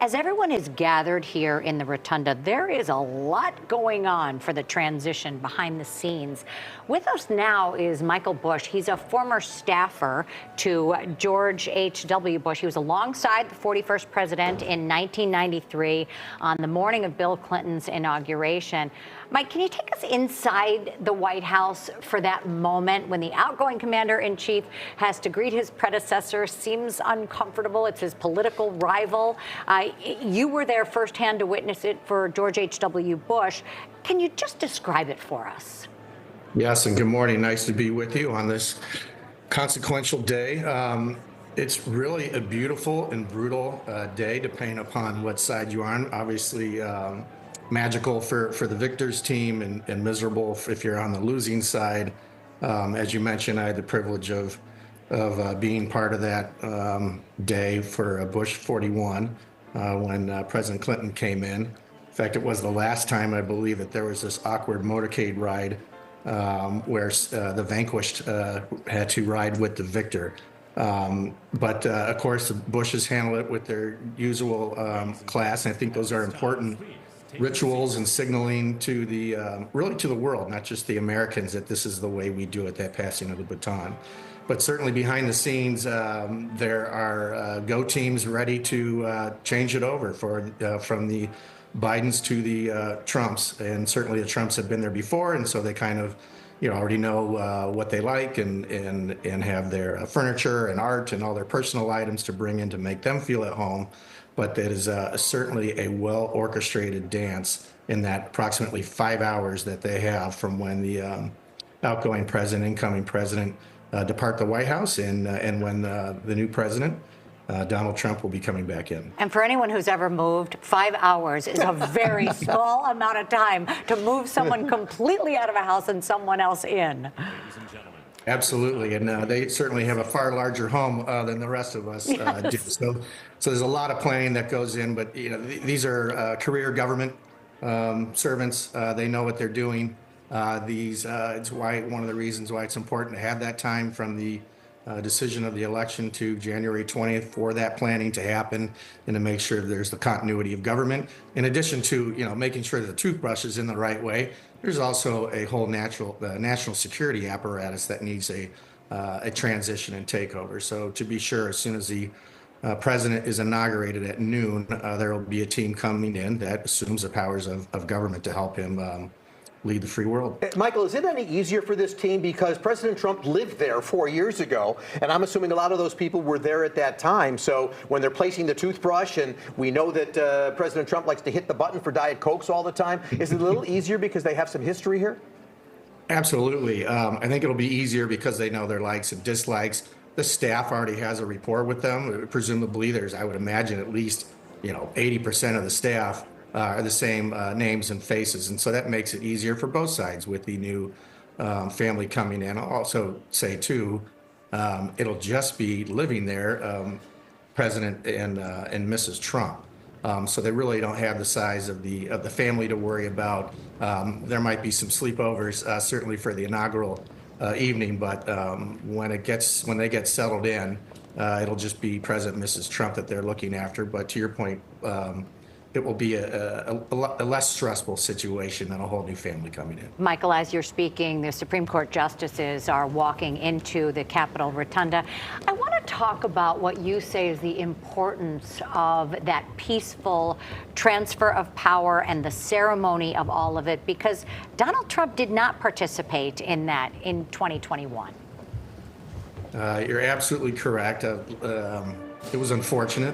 As everyone is gathered here in the Rotunda, there is a lot going on for the transition behind the scenes. With us now is Michael Busch. He's a former staffer to George H.W. Bush. He was alongside the 41st president in 1993 on the morning of Bill Clinton's inauguration. Mike, can you take us inside the White House for that moment when the outgoing commander-in-chief has to greet his predecessor? Seems uncomfortable. It's his political rival. You were there firsthand to witness it for George H.W. Bush. Can you just describe it for us? Yes, and good morning. Nice to be with you on this consequential day. It's really a beautiful and brutal day, depending upon what side you're on. Obviously, magical for the victors team and miserable if you're on the losing side. As you mentioned, I had the privilege of being part of that day for Bush 41 when President Clinton came in. In fact, it was the last time, I believe, that there was this awkward motorcade ride where the vanquished had to ride with the victor. But of course, the Bushes handle it with their usual class, and I think those are important rituals and signaling to the really to the world, not just the Americans, that this is the way we do it, that passing of the baton. But certainly behind the scenes, there are go teams ready to change it over from the Bidens to the Trumps, and certainly the Trumps have been there before, and so they kind of already know what they like and have their furniture and art and all their personal items to bring in to make them feel at home. But that is certainly a well-orchestrated dance in that approximately 5 hours that they have from when the outgoing president, incoming president, depart the White House and when the new president, Donald Trump, will be coming back in. And for anyone who's ever moved, 5 hours is a very small amount of time to move someone completely out of a house and someone else in. Ladies and gentlemen. Absolutely, and they certainly have a far larger home than the rest of us do. So there's a lot of planning that goes in, but these are career government servants. They know what they're doing. It's one of the reasons why it's important to have that time from the decision of the election to January 20th for that planning to happen and to make sure there's the continuity of government. In addition to making sure that the toothbrush is in the right way, there's also a whole national security apparatus that needs a transition and takeover. So to be sure, as soon as the president is inaugurated at noon, there will be a team coming in that assumes the powers of government to help him lead the free world. Michael, is it any easier for this team because President Trump lived there 4 years ago, and I'm assuming a lot of those people were there at that time. So when they're placing the toothbrush, and we know that President Trump likes to hit the button for Diet Cokes all the time, is it a little easier because they have some history here? Absolutely. I think it'll be easier because they know their likes and dislikes. The staff already has a rapport with them. Presumably there's, I would imagine, at least 80% of the staff are the same names and faces, and so that makes it easier for both sides with the new family coming in. I'll also say too, it'll just be living there, President and Mrs. Trump. So they really don't have the size of the family to worry about. There might be some sleepovers, certainly for the inaugural evening, but when they get settled in, it'll just be President and Mrs. Trump that they're looking after. But to your point, it will be a less stressful situation than a whole new family coming in. Michael, as you're speaking, the Supreme Court justices are walking into the Capitol Rotunda. I want to talk about what you say is the importance of that peaceful transfer of power and the ceremony of all of it, because Donald Trump did not participate in that in 2021. You're absolutely correct. It was unfortunate,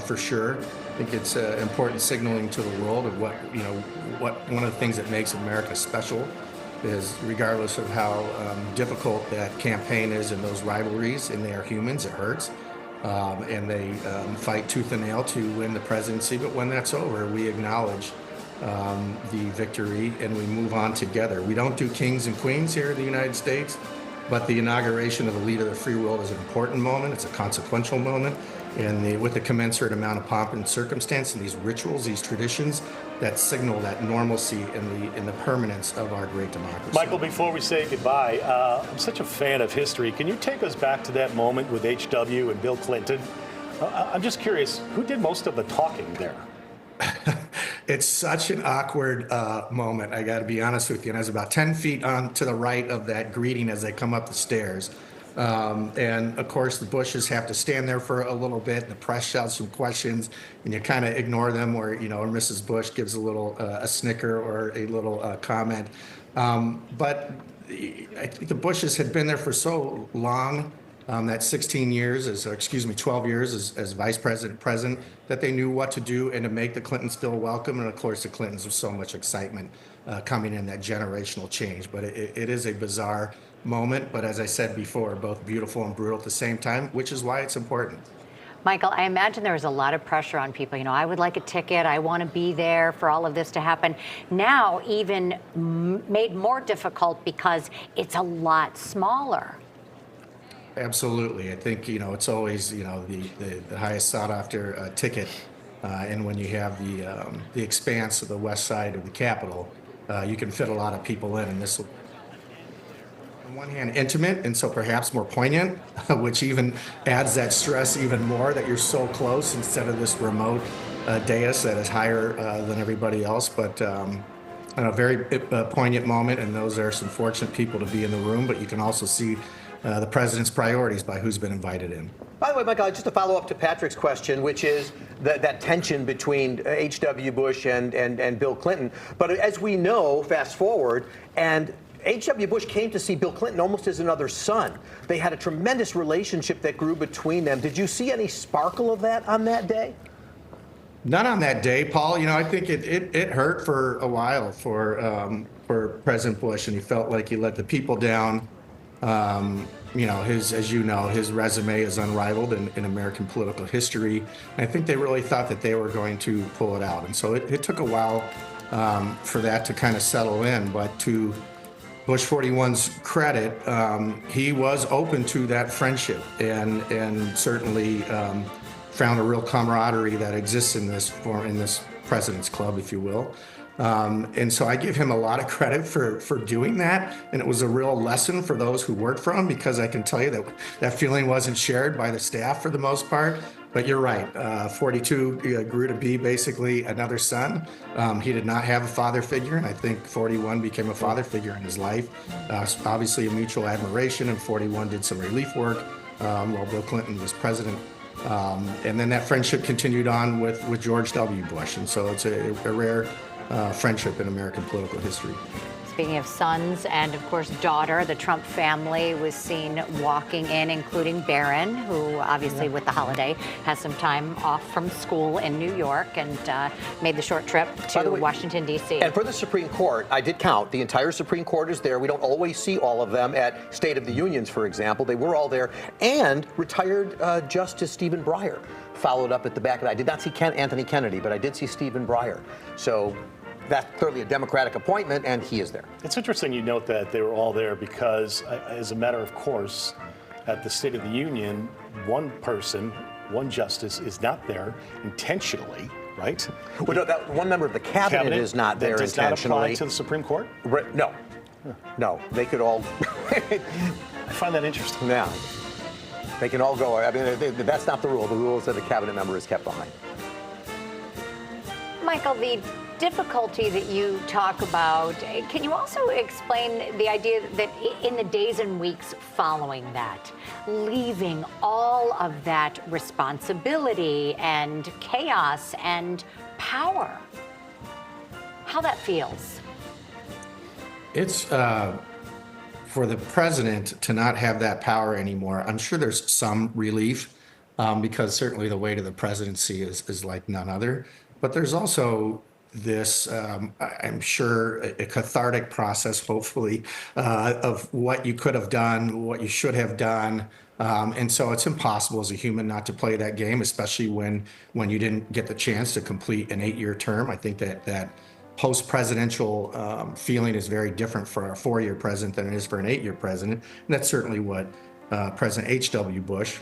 for sure. I think it's important signaling to the world of what one of the things that makes America special is, regardless of how difficult that campaign is and those rivalries, and they are humans, it hurts. And they fight tooth and nail to win the presidency. But when that's over, we acknowledge the victory and we move on together. We don't do kings and queens here in the United States, but the inauguration of the leader of the free world is an important moment. It's a consequential moment. And with the commensurate amount of pomp and circumstance and these rituals, these traditions that signal that normalcy and the permanence of our great democracy. Michael, before we say goodbye, I'm such a fan of history. Can you take us back to that moment with H.W. and Bill Clinton I'm just curious, who did most of the talking there? It's such an awkward moment, I got to be honest with you. And I was about 10 feet on to the right of that greeting as they come up the stairs. And of course, the Bushes have to stand there for a little bit. The press shouts some questions, and you kind of ignore them, or Mrs. Bush gives a little a snicker or a little comment. But I think the Bushes had been there for so long, that 16 years, 12 years as vice president, that they knew what to do and to make the Clintons feel welcome. And of course, the Clintons with so much excitement coming in, that generational change. But it is a bizarre moment. But as I said before, both beautiful and brutal at the same time, which is why it's important. Michael, I imagine there was a lot of pressure on people. I would like a ticket. I want to be there for all of this to happen. Now, even made more difficult because it's a lot smaller. Absolutely. I think, it's always, the highest sought after ticket. And when you have the expanse of the west side of the Capitol, you can fit a lot of people in. And this will, on one hand, intimate and so perhaps more poignant, which even adds that stress even more that you're so close instead of this remote dais that is higher than everybody else. But a very poignant moment. And those are some fortunate people to be in the room. But you can also see the president's priorities by who's been invited in. By the way, Michael, just to follow up to Patrick's question, which is that tension between H.W. Bush and Bill Clinton. But as we know, fast forward, and H.W. Bush came to see Bill Clinton almost as another son. They had a tremendous relationship that grew between them. Did you see any sparkle of that on that day? Not on that day, Paul. I think it hurt for a while for President Bush, and he felt like he let the people down. His resume is unrivaled in American political history. And I think they really thought that they were going to pull it out. And so it took a while for that to kind of settle in. But to Bush 41's credit, he was open to that friendship and certainly found a real camaraderie that exists in this President's Club, if you will. And so I give him a lot of credit for doing that. And it was a real lesson for those who worked for him, because I can tell you that feeling wasn't shared by the staff for the most part. But you're right. 42 grew to be basically another son. He did not have a father figure, and I think 41 became a father figure in his life. Obviously a mutual admiration, and 41 did some relief work while Bill Clinton was president. And then that friendship continued on with George W. Bush. And so it's a rare friendship in American political history. Speaking of sons and, of course, daughter, the Trump family was seen walking in, including Barron, who obviously with the holiday has some time off from school in New York and made the short trip to Washington, D.C. And for the Supreme Court, I did count. The entire Supreme Court is there. We don't always see all of them at State of the Unions, for example. They were all there. And retired Justice Stephen Breyer followed up at the back. And I did not see Anthony Kennedy, but I did see Stephen Breyer. So that's clearly a Democratic appointment, and he is there. It's interesting you note that they were all there because, as a matter of course, at the State of the Union, one person, one justice, is not there intentionally, right? Well, no, that one member of the cabinet is not there intentionally. Does not apply to the Supreme Court? No. No, they could all. I find that interesting. Yeah. They can all go. I mean, that's not the rule. The rule is that a cabinet member is kept behind. Michael, the difficulty that you talk about, can you also explain the idea that in the days and weeks following that, leaving all of that responsibility and chaos and power, how that feels? It's for the president to not have that power anymore. I'm sure there's some relief because certainly the weight of the presidency is like none other. But there's also this, I'm sure, a cathartic process, hopefully, of what you could have done, what you should have done. And so it's impossible as a human not to play that game, especially when you didn't get the chance to complete an 8-year term. I think that post-presidential feeling is very different for a 4-year president than it is for an 8-year president. And that's certainly what President H.W. Bush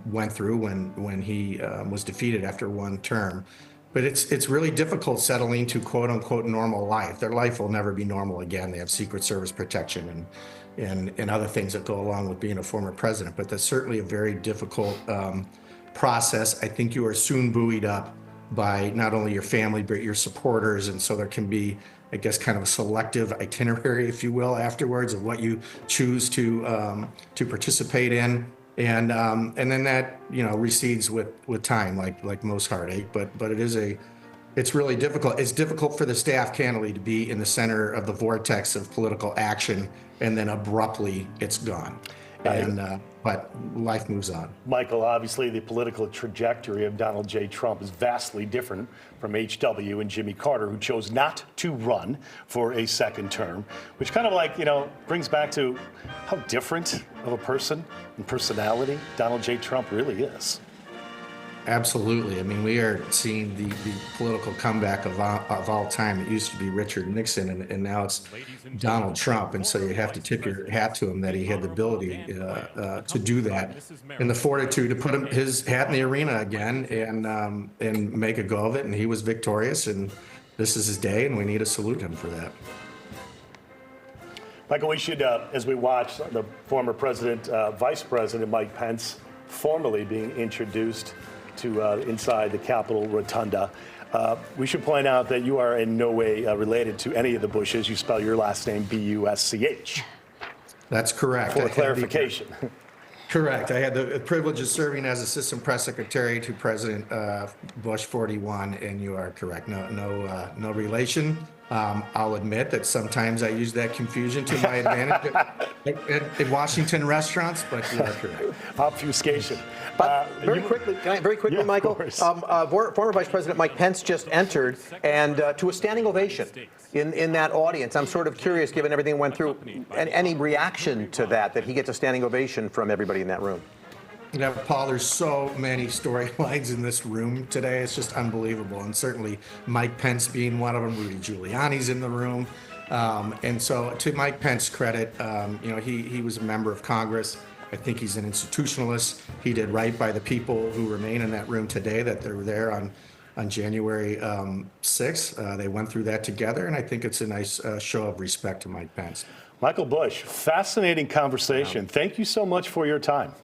went through when he was defeated after one term. But it's really difficult settling to quote unquote normal life. Their life will never be normal again. They have Secret Service protection and other things that go along with being a former president. But that's certainly a very difficult process, I think you are soon buoyed up by not only your family, but your supporters. And so there can be, I guess, kind of a selective itinerary, if you will, afterwards of what you choose to participate in. And then that, recedes with time, like most heartache. But it's really difficult. It's difficult for the staff, candidly, to be in the center of the vortex of political action, and then abruptly it's gone. But life moves on. Michael, obviously the political trajectory of Donald J. Trump is vastly different from H.W. and Jimmy Carter, who chose not to run for a second term, which kind of brings back to how different of a person and personality Donald J. Trump really is. Absolutely. I mean, we are seeing the political comeback of all time. It used to be Richard Nixon, and now it's Donald Trump. And so you have to tip your hat to him that he had the ability to do that, and the fortitude to put his hat in the arena again and make a go of it. And he was victorious, and this is his day, and we need to salute him for that. Michael, we should, as we watch the former Vice President Mike Pence formally being introduced to inside the Capitol Rotunda. We should point out that you are in no way related to any of the Bushes. You spell your last name B-U-S-C-H. That's correct. For clarification. Correct. I had the privilege of serving as assistant press secretary to President Busch 41, and you are correct. No relation. I'll admit that sometimes I use that confusion to my advantage at Washington restaurants, but you are correct. Obfuscation. But very quickly, Yeah, Michael, former Vice President Mike Pence just entered, and to a standing ovation in that audience. I'm sort of curious, given everything that went through, any reaction to that he gets a standing ovation from everybody in that room. Paul, there's so many storylines in this room today. It's just unbelievable. And certainly Mike Pence being one of them. Rudy Giuliani's in the room. And so to Mike Pence's credit, he was a member of Congress. I think he's an institutionalist. He did right by the people who remain in that room today, that they were there on January 6th. They went through that together, and I think it's a nice show of respect to Mike Pence. Michael Busch, fascinating conversation. Thank you so much for your time.